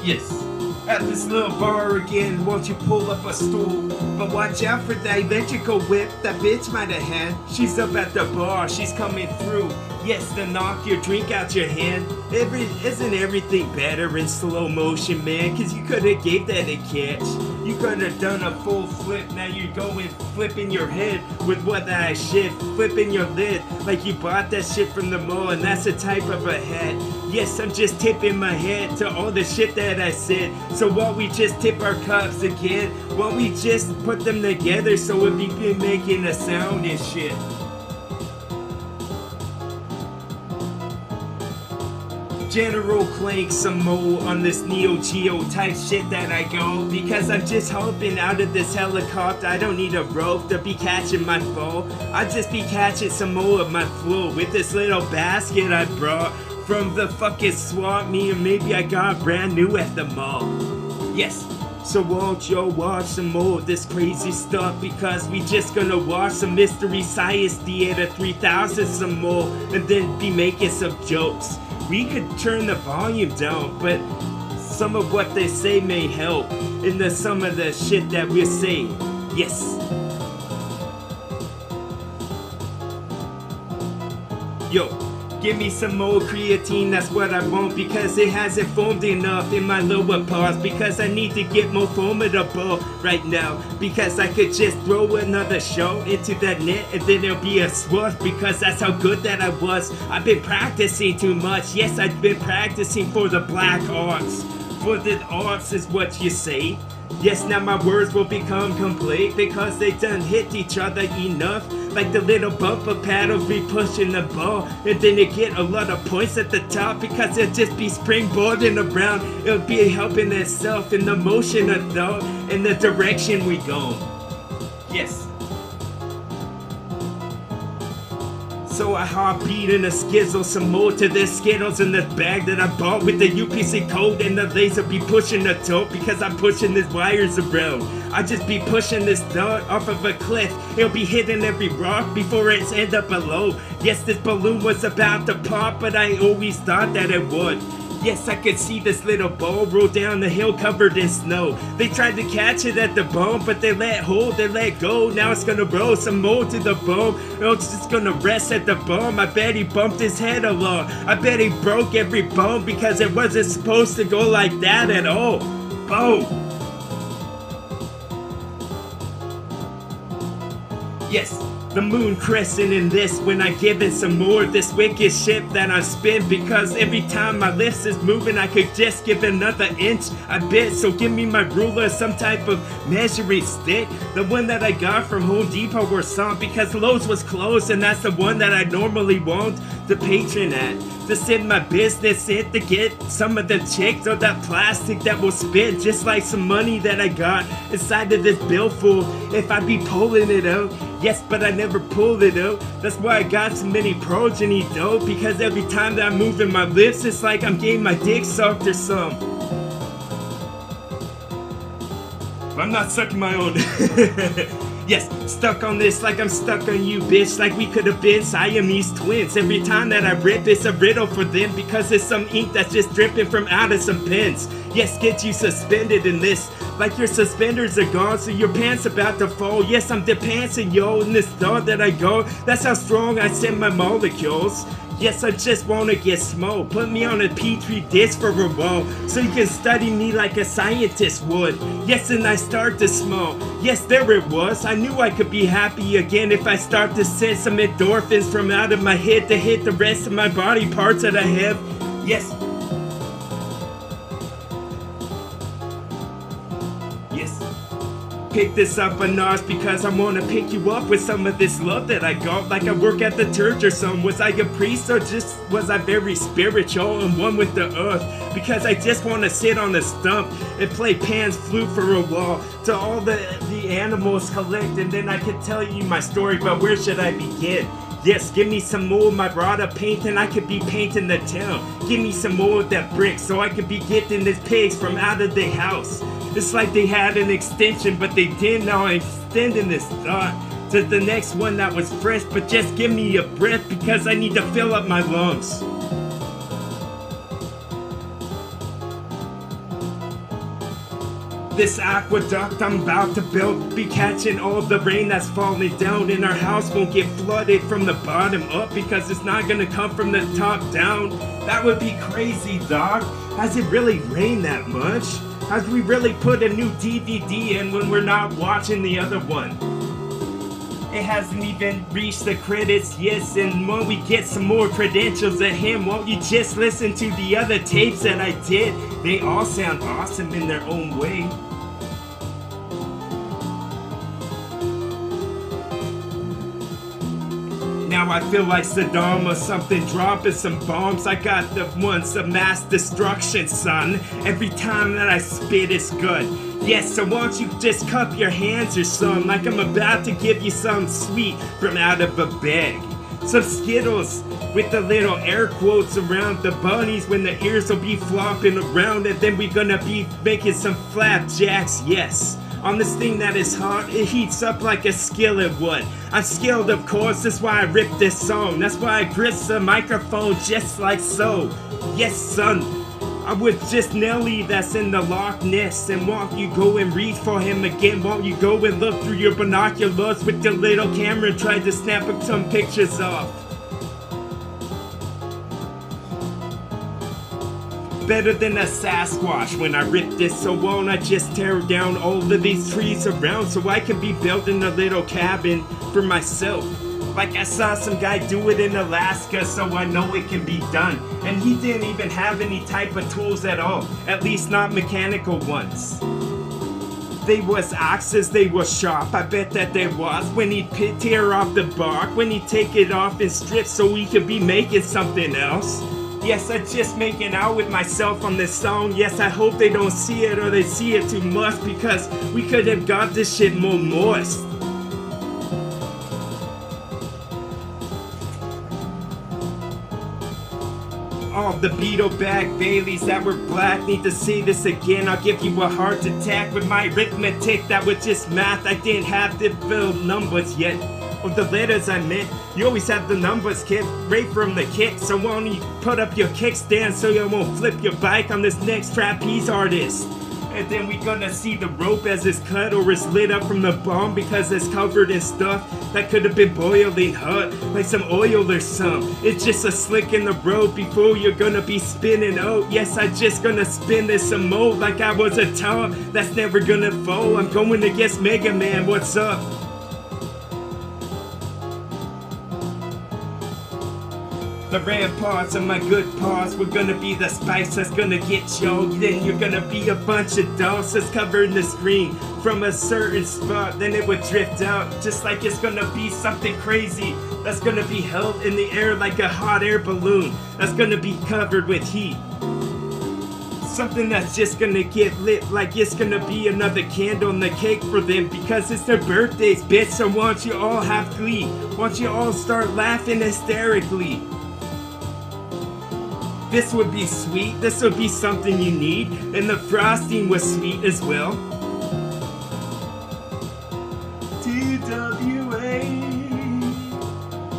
Yes. At this little bar again, won't you pull up a stool? But watch out for that electrical whip that bitch might have had. She's up at the bar, she's coming through. Yes, to knock your drink out your hand. Isn't everything better in slow motion, man? Cause you could've gave that a catch. You could've done a full flip, now you're going flipping your head with what that shit, flipping your lid like you bought that shit from the mall, and that's the type of a hat. Yes, I'm just tipping my head to all the shit that I said. So won't we just tip our cups again? Won't we just put them together so it be making a sound and shit? General Clank some more on this Neo Geo type shit that I go, because I'm just hopping out of this helicopter. I don't need a rope to be catching my fall. I just be catching some more of my flow with this little basket I brought from the fucking swap meet, or maybe I got brand new at the mall. Yes. So won't you watch some more of this crazy stuff, because we just gonna watch some Mystery Science Theater 3000 some more, and then be making some jokes. We could turn the volume down, but some of what they say may help in some of the shit that we're saying. Yes. Yo, give me some more creatine, that's what I want, because it hasn't formed enough in my lower parts, because I need to get more formidable right now, because I could just throw another show into that net and then it'll be a swoosh, because that's how good that I was. I've been practicing too much. Yes, I've been practicing for the black arts. For the arts is what you say. Yes, now my words will become complete, because they done hit each other enough. Like the little bumper paddles be pushing the ball, and then it get a lot of points at the top, because it'll just be springboarding around. It'll be helping itself in the motion of thought, in the direction we go. Yes. So I heartbeat and a skizzle some more to this Skittles in this bag that I bought with the UPC code, and the laser be pushing the tote, because I'm pushing these wires around. I just be pushing this dart off of a cliff. It'll be hitting every rock before it's end up below. Yes, this balloon was about to pop, but I always thought that it would. Yes, I could see this little ball roll down the hill covered in snow. They tried to catch it at the bone, but they let hold, they let go. Now it's gonna roll some more to the bone. It's just gonna rest at the bone. I bet he bumped his head along. I bet he broke every bone, because it wasn't supposed to go like that at all. Boom. Yes. The moon crescent in this when I give it some more of this wicked shit that I spin, because every time my lips is moving I could just give another inch I bet. So give me my ruler, some type of measuring stick, the one that I got from Home Depot or something, because Lowe's was closed, and that's the one that I normally want the patron at, to send my business in, to get some of the chicks or that plastic that will spit just like some money that I got inside of this billfold if I be pulling it out. Yes, but I never pulled it out. That's why I got so many progeny though, because every time that I'm moving my lips, it's like I'm getting my dick sucked or something. But I'm not sucking my own. Yes, stuck on this like I'm stuck on you, bitch. Like we could have been Siamese twins. Every time that I rip, it's a riddle for them, because it's some ink that's just dripping from out of some pens. Yes, get you suspended in this, like your suspenders are gone, so your pants about to fall. Yes, I'm depancing, yo, in this thought that I go. That's how strong I send my molecules. Yes, I just wanna get smoked. Put me on a petri dish for a while, so you can study me like a scientist would. Yes, and I start to smoke. Yes, there it was. I knew I could be happy again if I start to send some endorphins from out of my head to hit the rest of my body parts that I have. Yes. Yes. Pick this up a notch, because I wanna pick you up with some of this love that I got, like I work at the church or something. Was I a priest, or just was I very spiritual and one with the earth? Because I just wanna sit on a stump and play Pan's flute for a while to all the animals collect, and then I could tell you my story, but where should I begin? Yes, give me some more of my Rada paint and I could be painting the town. Give me some more of that brick so I could be getting these pigs from out of the house. It's like they had an extension, but they didn't. Now I'm extending this thought to the next one that was fresh, but just give me a breath, because I need to fill up my lungs. this aqueduct I'm about to build be catching all the rain that's falling down, and our house won't get flooded from the bottom up because it's not gonna come from the top down. That would be crazy, dog. Has it really rained that much? Has we really put a new DVD in when we're not watching the other one? It hasn't even reached the credits, yes, and when we get some more credentials at him, won't you just listen to the other tapes that I did? They all sound awesome in their own way. Now I feel like Saddam or something, dropping some bombs. I got the ones of mass destruction, son. Every time that I spit, it's good. Yes, so won't you just cup your hands or something, like I'm about to give you something sweet from out of a bag. Some Skittles with the little air quotes around the bunnies when the ears will be flopping around, and then we're gonna be making some flapjacks, yes. On this thing that is hot, it heats up like a skillet would. I'm skilled, of course, that's why I ripped this song. That's why I gripped the microphone just like so. Yes, son, I was just Nelly that's in the Loch Ness. And won't you go and reach for him again? Won't you go and look through your binoculars with your little camera and try to snap up some pictures off? Better than a Sasquatch when I rip this, so won't I just tear down all of these trees around so I can be building a little cabin for myself. Like I saw some guy do it in Alaska, so I know it can be done. And he didn't even have any type of tools at all, at least not mechanical ones. They was axes, they was sharp, I bet that there was, when he'd tear off the bark, when he'd take it off in strips so he could be making something else. Yes, I'm just making out with myself on this song. Yes, I hope they don't see it or they see it too much, because we could have got this shit more moist. All the Beetle-back Baileys that were black need to see this again. I'll give you a heart attack with my arithmetic that was just math. I didn't have to build numbers yet. Or the letters I meant. You always have the numbers, kid, right from the kick. So won't you put up your kickstand so you won't flip your bike on this next trapeze artist? And then we gonna see the rope as it's cut or it's lit up from the bomb because it's covered in stuff that could have been boiling hot, like some oil or some. It's just a slick in the road before you're gonna be spinning out. Yes, I just gonna spin this some more like I was a top that's never gonna fall. I'm going against Mega Man, what's up? The ramparts of my good parts were gonna be the spice that's gonna get y'all. Then you're gonna be a bunch of dogs that's covering the screen from a certain spot. Then it would drift out just like it's gonna be something crazy that's gonna be held in the air like a hot air balloon that's gonna be covered with heat. Something that's just gonna get lit like it's gonna be another candle on the cake for them because it's their birthdays, bitch. So won't you all have glee? Won't you all start laughing hysterically? This would be sweet, this would be something you need, and the frosting was sweet as well. TWA.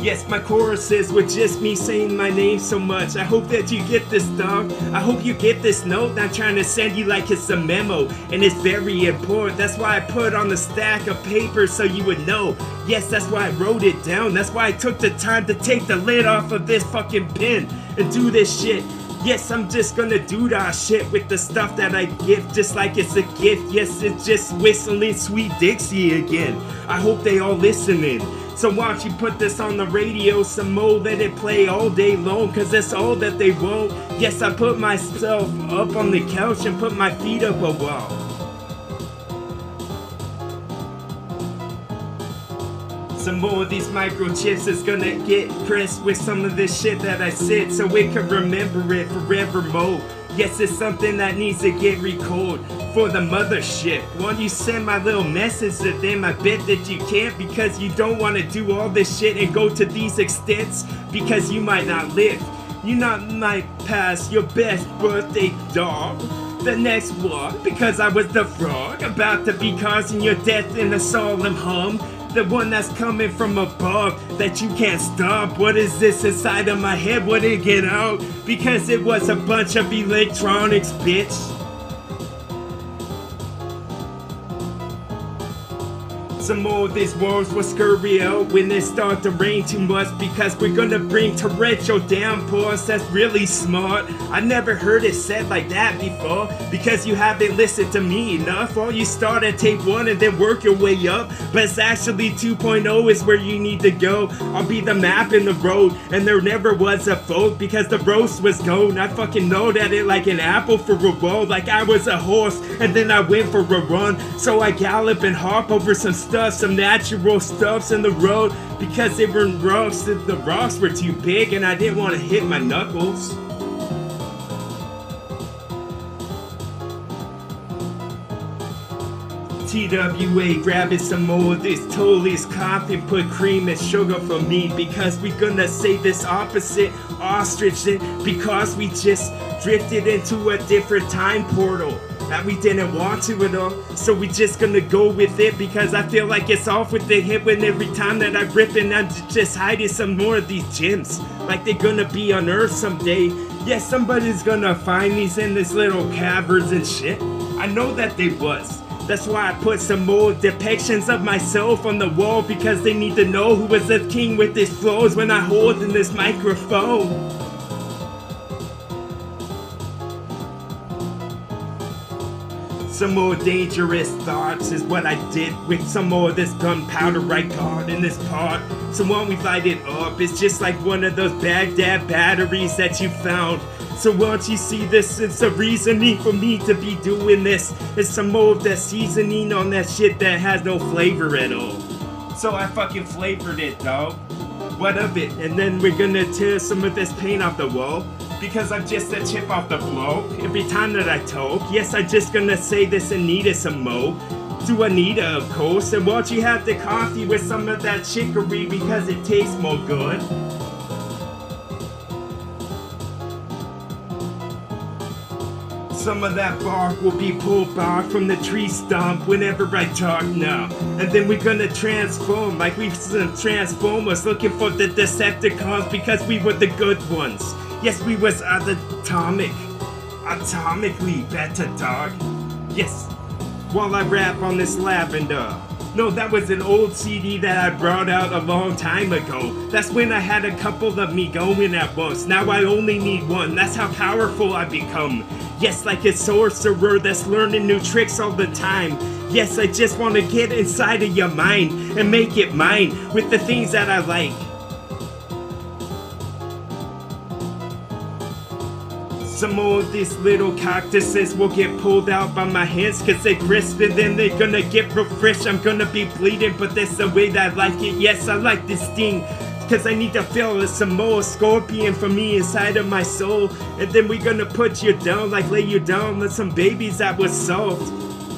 Yes, my choruses were just me saying my name so much. I hope that you get this, dog. I hope you get this note I'm trying to send you like it's a memo, and it's very important. That's why I put on the stack of paper so you would know. Yes, that's why I wrote it down. That's why I took the time to take the lid off of this fucking pen and do this shit. Yes, I'm just gonna do that shit with the stuff that I give, just like it's a gift. Yes, it's just whistling Sweet Dixie again. I hope they all listening. So why don't you put this on the radio some more, let it play all day long, cause that's all that they want. Yes, I put myself up on the couch and put my feet up a wall. Some more of these microchips is gonna get pressed with some of this shit that I said so we can remember it forevermore. Yes, it's something that needs to get recorded for the mothership. Won't you send my little message to them? I bet that you can't because you don't want to do all this shit and go to these extents because you might not live. You not might pass your best birthday, dog. The next one, because I was the frog about to be causing your death in a solemn hum. The one that's coming from above that you can't stop. What is this inside of my head? What did it get out? Because it was a bunch of electronics, bitch. Some more of these walls will scurry out when it start to rain too much, because we're gonna bring torrential downpours. That's really smart. I never heard it said like that before, because you haven't listened to me enough. Or you start at tape 1 and then work your way up, but it's actually 2.0 is where you need to go. I'll be the map in the road, and there never was a folk, because the roast was gone. I fucking know that it like an apple for a roll, like I was a horse and then I went for a run. So I gallop and hop over some stuff, some natural stuffs in the road, because they were rocks, the rocks were too big and I didn't want to hit my knuckles. TWA, grabbing some more of this Tolly's coffee, put cream and sugar for me, because we gonna say this opposite ostrich thing, because we just drifted into a different time portal that we didn't want to at all. So we just gonna go with it, because I feel like it's off with the hip when every time that I rip, and I'm just hiding some more of these gems, like they're gonna be unearthed someday. Yes, somebody's gonna find these in these little caverns and shit. I know that they was. That's why I put some more depictions of myself on the wall, because they need to know who was the king with his flows when I hold in this microphone. Some more dangerous thoughts is what I did with some more of this gunpowder I got in this pot. So when we light it up, it's just like one of those Baghdad batteries that you found. So once you see this, it's a reasoning for me to be doing this. It's some more of that seasoning on that shit that has no flavor at all. So I fucking flavored it, dog. What of it? And then we're gonna tear some of this paint off the wall, because I'm just a chip off the block every time that I talk. Yes, I'm just gonna say this and need it some more. To Anita, of course. And won't you have the coffee with some of that chicory, because it tastes more good. Some of that bark will be pulled back from the tree stump whenever I talk now. And then we're gonna transform like we've some Transformers looking for the Decepticons, because we were the good ones. Yes, we was atomically better, dog. Yes, while I rap on this lavender. No, that was an old CD that I brought out a long time ago. That's when I had a couple of me going at once. Now I only need one. That's how powerful I become. Yes, like a sorcerer that's learning new tricks all the time. Yes, I just want to get inside of your mind and make it mine with the things that I like. Some more of these little cactuses will get pulled out by my hands, cause they crisp and then they're gonna get real fresh. I'm gonna be bleeding, but that's the way that I like it. Yes, I like this sting, cause I need to feel some more scorpion for me inside of my soul. And then we're gonna put you down, like lay you down with some babies that was soft.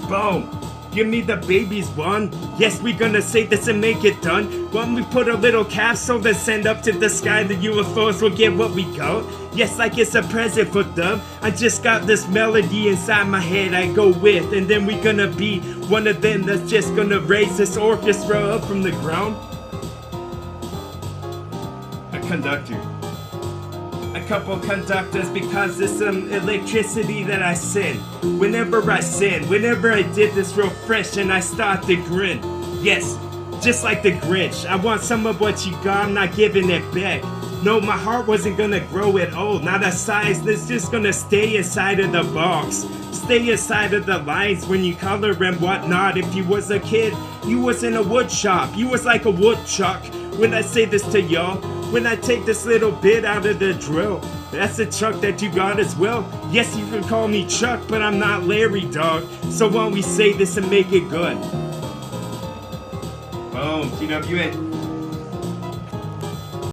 Boom. Give me the babies one. Yes, we're gonna say this and make it done. When we put a little capsule and send up to the sky, the UFOs will get what we got. Yes, like it's a present for them. I just got this melody inside my head I go with, and then we're gonna be one of them that's just gonna raise this orchestra up from the ground. A conductor. A couple conductors, because there's some electricity that I send. Whenever I did this real fresh and I start to grin. Yes, just like the Grinch. I want some of what you got, I'm not giving it back. No, my heart wasn't gonna grow at all. Not a size that's just gonna stay inside of the box. Stay inside of the lines when you color and whatnot. If you was a kid, you was in a wood shop. You was like a woodchuck. When I say this to y'all, when I take this little bit out of the drill, that's the Chuck that you got as well. Yes, you can call me Chuck, but I'm not Larry, dog. So why don't we say this and make it good? Boom, TWA.